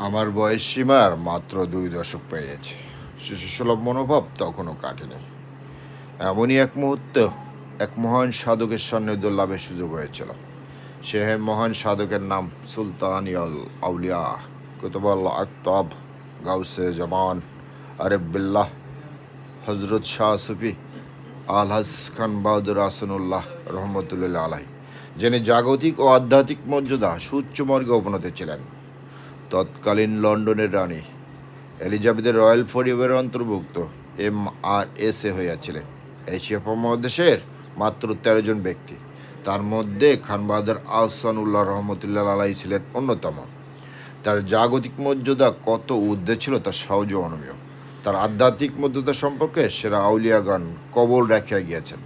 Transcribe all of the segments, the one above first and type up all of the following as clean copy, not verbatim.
আমার বয়স সীমার মাত্র 2 দশক পেরিয়েছে। শিশুসুলভ মনোভাব তখনও কাটেনি। এমনই এক মুহূর্তে এক মহান সাধকের সান্নিধ্য লাভের সুযোগ হয়েছিল। সে মহান সাধকের নাম সুলতান আউলিয়া কুতুবুল আকতাব গাউসে জামান আরিফ বিল্লাহ হজরত শাহ সুফি আলহাজ খান বাহাদুর হাসানুল্লাহ রহমতুল্লাহ আলাই, যিনি জাগতিক ও আধ্যাত্মিক মর্যাদা সুউচ্চ মর্গে উপনীত ছিলেন। তৎকালীন লন্ডনের রানী এলিজাবেথের রয়্যাল পরিবারের অন্তর্ভুক্ত MRSA হইয়াছিলেন এশিয়া উপমহাদেশের মাত্র 13 জন ব্যক্তি। তার মধ্যে খান বাহাদুর আহসানুল্লাহ রহমতুল্লাহ আলাই ছিলেন অন্যতম। তার জাগতিক মর্যাদা কত ঊর্ধ্বে ছিল তা সহজে অনমীয়। তার আধ্যাত্মিক মর্যাদা সম্পর্কে সেরা আউলিয়াগান কবল রাখিয়া গিয়েছেন।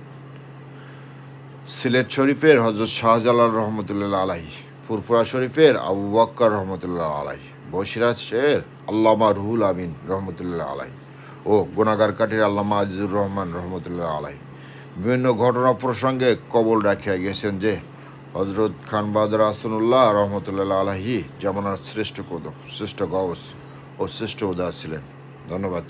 সিলেট শরীফের হজরত শাহজালাল রহমতুল্লাহ আলাই, ফুরফুরা শরীফের আবু বক্কর রহমতুল্লাহ আলাই, বসিরাজের আল্লামা রুহুল আমিন রহমতুল্লাহ আলাই ও গুনাগার কাঠির আল্লামা আজিজুর রহমান রহমতুল্লাহ আলাই বিভিন্ন ঘটনা প্রসঙ্গে কবল রাখিয়া গিয়েছেন যে হজরত খান বাহাদুর হাসানুল্লাহ রহমতুল্লাহ আলাহি জামানার শ্রেষ্ঠ কদম, শ্রেষ্ঠ গৌস ও শ্রেষ্ঠ উদাস ছিলেন। ধন্যবাদ।